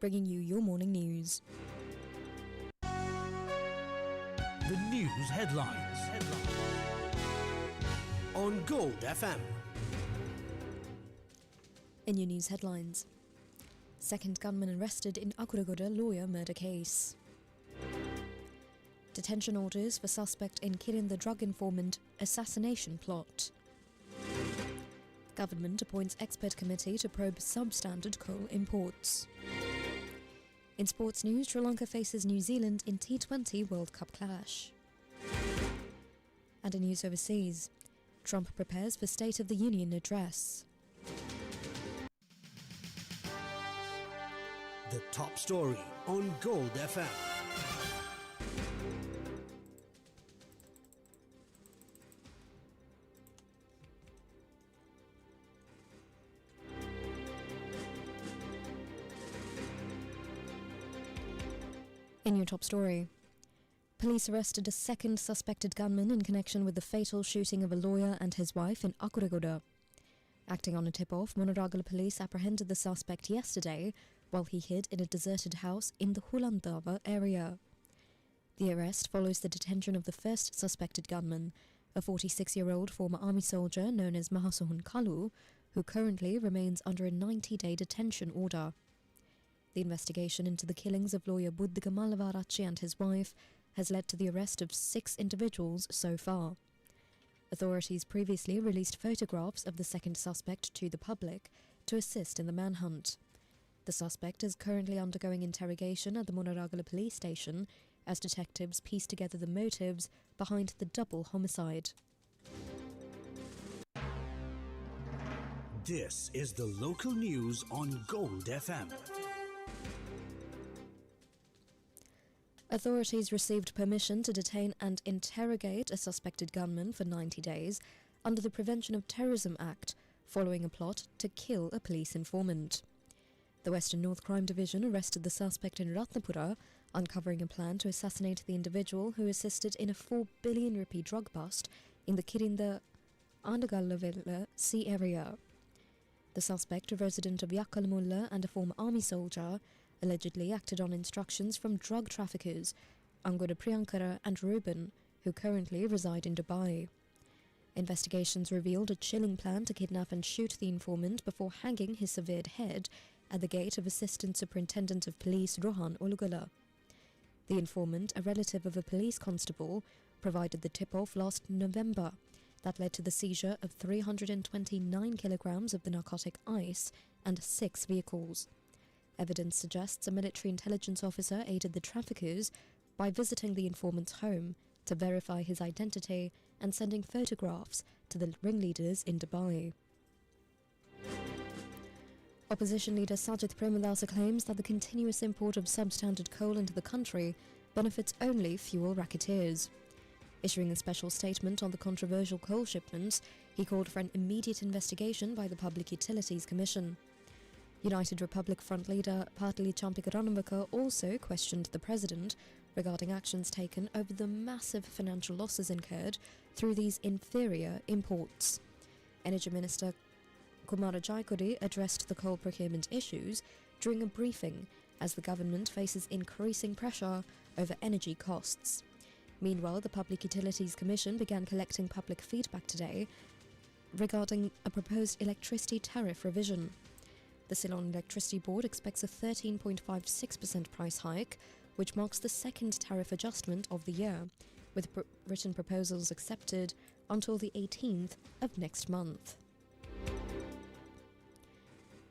bringing you your morning news. The news headlines on Gold FM. In your news headlines, second gunman arrested in Akuragura lawyer murder case. Detention orders for suspect in killing the drug informant assassination plot. Government appoints expert committee to probe substandard coal imports. In sports news, Sri Lanka faces New Zealand in T20 World Cup clash. And in news overseas, Trump prepares for State of the Union address. The top story on Gold FM. In your top story, police arrested a second suspected gunman in connection with the fatal shooting of a lawyer and his wife in Akuragura. Acting on a tip-off, Monoragala police apprehended the suspect yesterday while he hid in a deserted house in the Hulandava area. The arrest follows the detention of the first suspected gunman, a 46-year-old former army soldier known as Mahasohun Kalu, who currently remains under a 90-day detention order. The investigation into the killings of lawyer Buddhika Malavarachi and his wife has led to the arrest of 6 individuals so far. Authorities previously released photographs of the second suspect to the public to assist in the manhunt. The suspect is currently undergoing interrogation at the Monoragala police station as detectives piece together the motives behind the double homicide. This is the local news on Gold FM. Authorities received permission to detain and interrogate a suspected gunman for 90 days under the Prevention of Terrorism Act following a plot to kill a police informant. The Western North Crime Division arrested the suspect in Ratnapura, uncovering a plan to assassinate the individual who assisted in a 4 billion rupee drug bust in the Kirinda Andagallavilla Sea area. The suspect, a resident of Yakkalmulla and a former army soldier, allegedly acted on instructions from drug traffickers Angura Priyankara and Ruben, who currently reside in Dubai. Investigations revealed a chilling plan to kidnap and shoot the informant before hanging his severed head at the gate of Assistant Superintendent of Police Rohan Ulugala. The informant, a relative of a police constable, provided the tip-off last November that led to the seizure of 329 kilograms of the narcotic ice and 6 vehicles. Evidence suggests a military intelligence officer aided the traffickers by visiting the informant's home to verify his identity and sending photographs to the ringleaders in Dubai. Opposition leader Sajith Premadasa claims that the continuous import of substandard coal into the country benefits only fuel racketeers. Issuing a special statement on the controversial coal shipments, he called for an immediate investigation by the Public Utilities Commission. United Republic Front leader Patali Champikaranamaka also questioned the president regarding actions taken over the massive financial losses incurred through these inferior imports. Energy Minister Kumara Jaikuri addressed the coal procurement issues during a briefing as the government faces increasing pressure over energy costs. Meanwhile, the Public Utilities Commission began collecting public feedback today regarding a proposed electricity tariff revision. The Ceylon Electricity Board expects a 13.56% price hike, which marks the second tariff adjustment of the year, with written proposals accepted until the 18th of next month.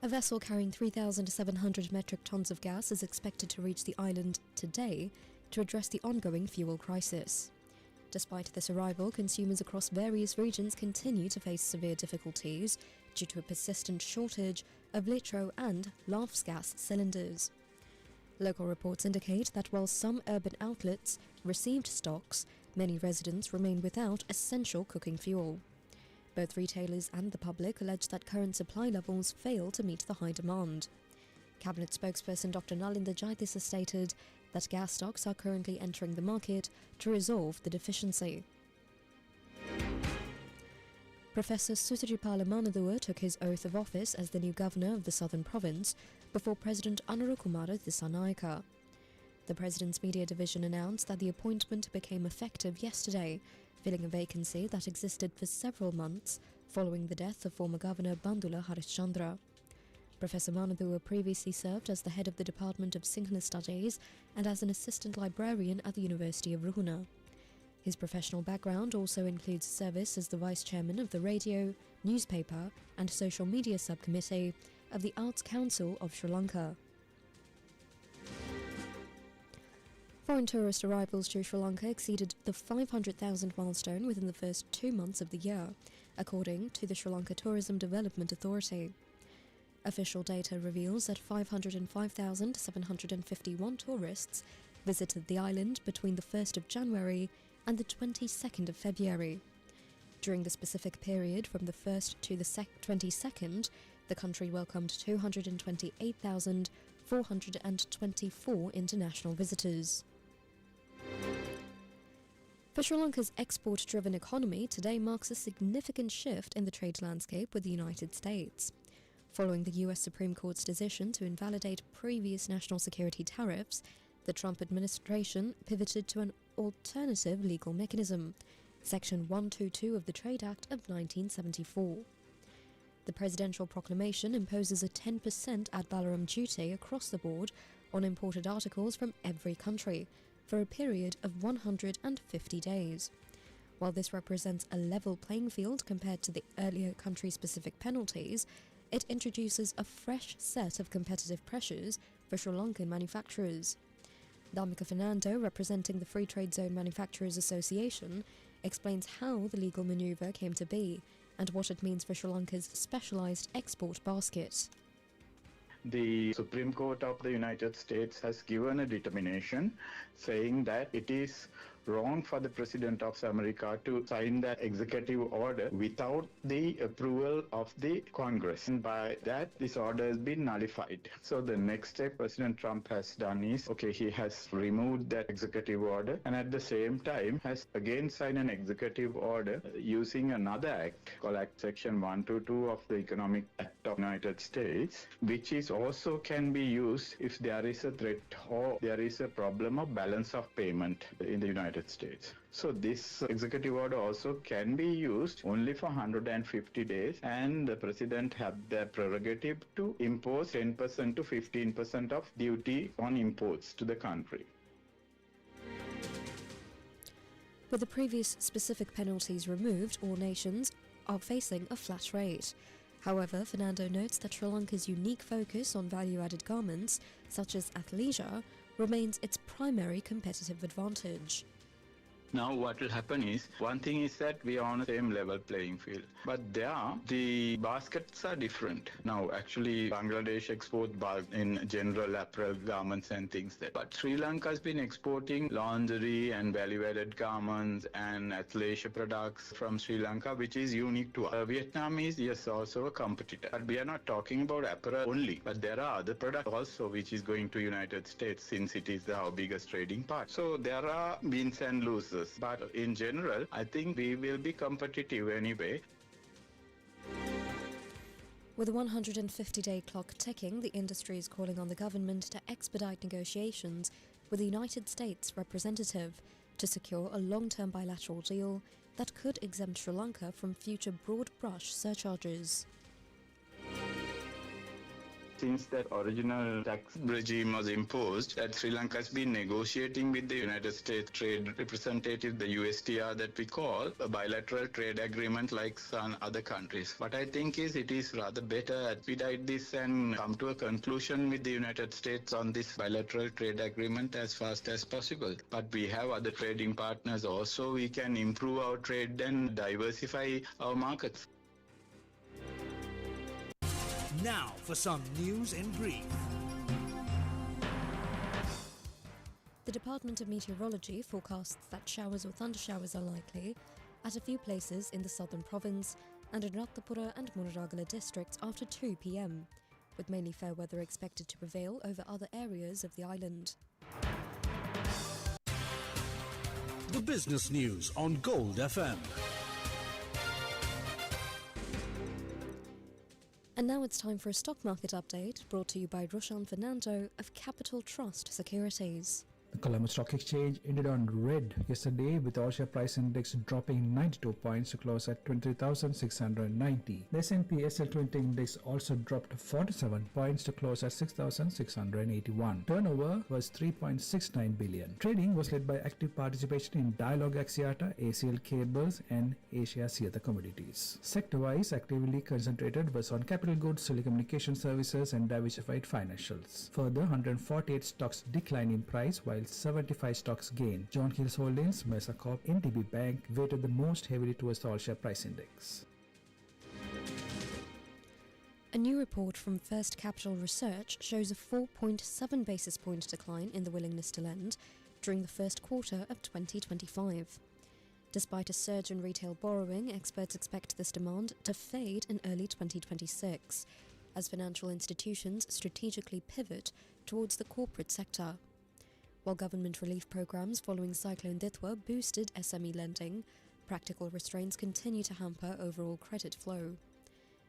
A vessel carrying 3,700 metric tons of gas is expected to reach the island today to address the ongoing fuel crisis. Despite this arrival, consumers across various regions continue to face severe difficulties due to a persistent shortage of litro and laughs gas cylinders. Local reports indicate that while some urban outlets received stocks, many residents remain without essential cooking fuel. Both retailers and the public allege that current supply levels fail to meet the high demand. Cabinet spokesperson Dr. Nalinda Jayatissa stated that gas stocks are currently entering the market to resolve the deficiency. Professor Sutiripala Manadua took his oath of office as the new governor of the Southern Province before President Anurukumara Dissanayaka. The President's media division announced that the appointment became effective yesterday, filling a vacancy that existed for several months following the death of former Governor Bandula Harishchandra. Professor Manadua previously served as the head of the Department of Sinhala Studies and as an assistant librarian at the University of Ruhuna. His professional background also includes service as the vice chairman of the radio, newspaper and social media subcommittee of the Arts Council of Sri Lanka. Foreign tourist arrivals to Sri Lanka exceeded the 500,000 milestone within the first 2 months of the year, according to the Sri Lanka Tourism Development Authority. Official data reveals that 505,751 tourists visited the island between the 1st of January and the 22nd of February. During the specific period from the 1st to the 22nd, the country welcomed 228,424 international visitors. For Sri Lanka's export-driven economy, today marks a significant shift in the trade landscape with the United States. Following the US Supreme Court's decision to invalidate previous national security tariffs, the Trump administration pivoted to an alternative legal mechanism, Section 122 of the Trade Act of 1974. The presidential proclamation imposes a 10% ad valorem duty across the board on imported articles from every country for a period of 150 days. While this represents a level playing field compared to the earlier country-specific penalties, it introduces a fresh set of competitive pressures for Sri Lankan manufacturers. Dhamika Fernando, representing the Free Trade Zone Manufacturers Association, explains how the legal manoeuvre came to be and what it means for Sri Lanka's specialised export basket. The Supreme Court of the United States has given a determination saying that it is wrong for the President of America to sign that executive order without the approval of the Congress. And by that, this order has been nullified. So the next step President Trump has done is, he has removed that executive order and at the same time has again signed an executive order using another act called Act Section 122 of the Economic Act of the United States, which is also can be used if there is a threat or there is a problem of balance of payment in the United States. So this executive order also can be used only for 150 days, and the president had the prerogative to impose 10% to 15% of duty on imports to the country. With the previous specific penalties removed, all nations are facing a flat rate. However, Fernando notes that Sri Lanka's unique focus on value-added garments, such as athleisure, remains its primary competitive advantage. Now what will happen is, one thing is that we are on the same level playing field. But there, the baskets are different. Now actually Bangladesh exports bulk in general apparel garments and things there. But Sri Lanka has been exporting lingerie and value-added garments and athleisure products from Sri Lanka, which is unique to us. Vietnam is, yes, also a competitor. But we are not talking about apparel only. But there are other products also which is going to United States since it is our biggest trading part. So there are wins and losses. But in general, I think we will be competitive anyway. With a 150-day clock ticking, the industry is calling on the government to expedite negotiations with the United States representative to secure a long-term bilateral deal that could exempt Sri Lanka from future broad brush surcharges. Since that original tax regime was imposed, that Sri Lanka has been negotiating with the United States trade representative, the USTR that we call, a bilateral trade agreement like some other countries. What I think is it is rather better to expedite this and come to a conclusion with the United States on this bilateral trade agreement as fast as possible. But we have other trading partners also. We can improve our trade and diversify our markets. Now for some news in brief. The Department of Meteorology forecasts that showers or thundershowers are likely at a few places in the southern province and in Ratnapura and Munarakala districts after 2 p.m, with mainly fair weather expected to prevail over other areas of the island. The business news on Gold FM. And now it's time for a stock market update brought to you by Roshan Fernando of Capital Trust Securities. The Colombo Stock Exchange ended on red yesterday with the all-share price index dropping 92 points to close at 23,690. The S&P SL20 index also dropped 47 points to close at 6,681. Turnover was 3.69 billion. Trading was led by active participation in Dialog Axiata, ACL Cables and Asia Theatre Commodities. Sector-wise, actively concentrated was on capital goods, telecommunication services and diversified financials. Further, 148 stocks declined in price while 75 stocks gained. John Hills Holdings, Mercer Corp, NTB Bank weighted the most heavily towards the all-share price index. A new report from First Capital Research shows a 4.7 basis point decline in the willingness to lend during the first quarter of 2025. Despite a surge in retail borrowing, experts expect this demand to fade in early 2026 as financial institutions strategically pivot towards the corporate sector. While government relief programs following Cyclone Dithwa boosted SME lending, practical restraints continue to hamper overall credit flow.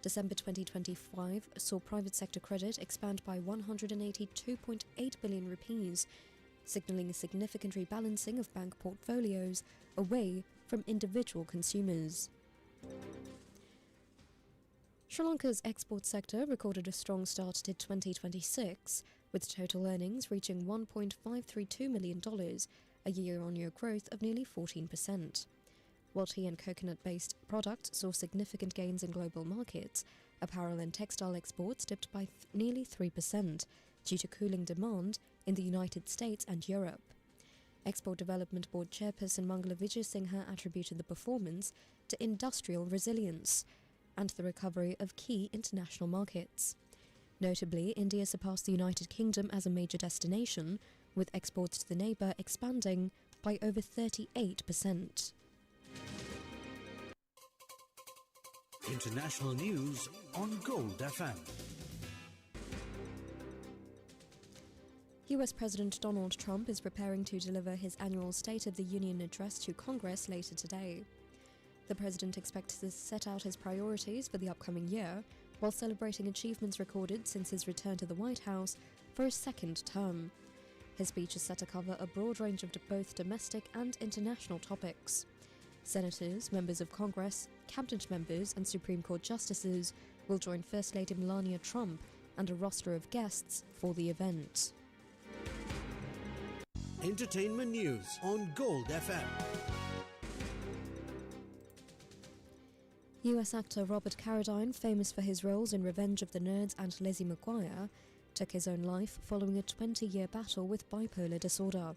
December 2025 saw private sector credit expand by 182.8 billion rupees, signalling a significant rebalancing of bank portfolios away from individual consumers. Sri Lanka's export sector recorded a strong start to 2026, with total earnings reaching $1.532 million, a year-on-year growth of nearly 14%. While tea and coconut-based products saw significant gains in global markets, apparel and textile exports dipped by nearly 3% due to cooling demand in the United States and Europe. Export Development Board Chairperson Mangala Vijayasinghe attributed the performance to industrial resilience and the recovery of key international markets. Notably, India surpassed the United Kingdom as a major destination, with exports to the neighbour expanding by over 38%. International news on Gold FM. US President Donald Trump is preparing to deliver his annual State of the Union address to Congress later today. The president expects to set out his priorities for the upcoming year, while celebrating achievements recorded since his return to the White House for a second term. His speech is set to cover a broad range of both domestic and international topics. Senators, members of Congress, cabinet members and Supreme Court justices will join First Lady Melania Trump and a roster of guests for the event. Entertainment news on Gold FM. US actor Robert Carradine, famous for his roles in Revenge of the Nerds and Lizzie McGuire, took his own life following a 20-year battle with bipolar disorder.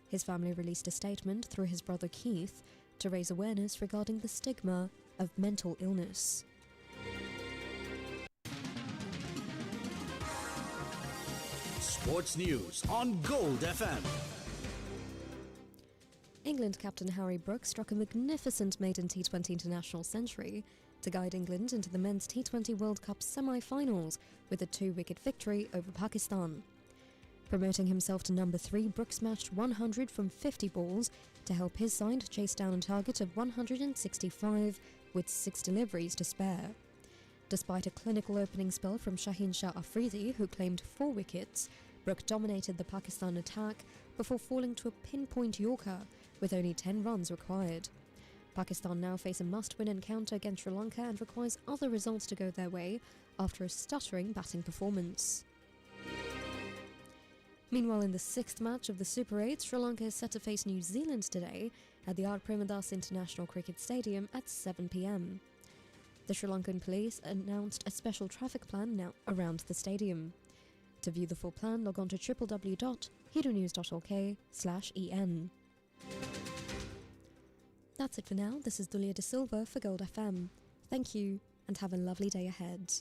His family released a statement through his brother Keith to raise awareness regarding the stigma of mental illness. Sports news on Gold FM. England captain Harry Brooks struck a magnificent maiden T20 international century to guide England into the men's T20 World Cup semi-finals with a 2-wicket victory over Pakistan. Promoting himself to number 3, Brooks matched 100 from 50 balls to help his side chase down a target of 165 with 6 deliveries to spare. Despite a clinical opening spell from Shaheen Shah Afridi, who claimed 4 wickets, Brooks dominated the Pakistan attack before falling to a pinpoint Yorker with only 10 runs required. Pakistan now face a must-win encounter against Sri Lanka and requires other results to go their way after a stuttering batting performance. Meanwhile, in the 6th match of the Super 8, Sri Lanka is set to face New Zealand today at the R. Premadasa International Cricket Stadium at 7 p.m. The Sri Lankan police announced a special traffic plan now around the stadium. To view the full plan, log on to www.hirunews.ok/en. That's it for now. This is Dulia De Silva for Gold FM. Thank you, and have a lovely day ahead.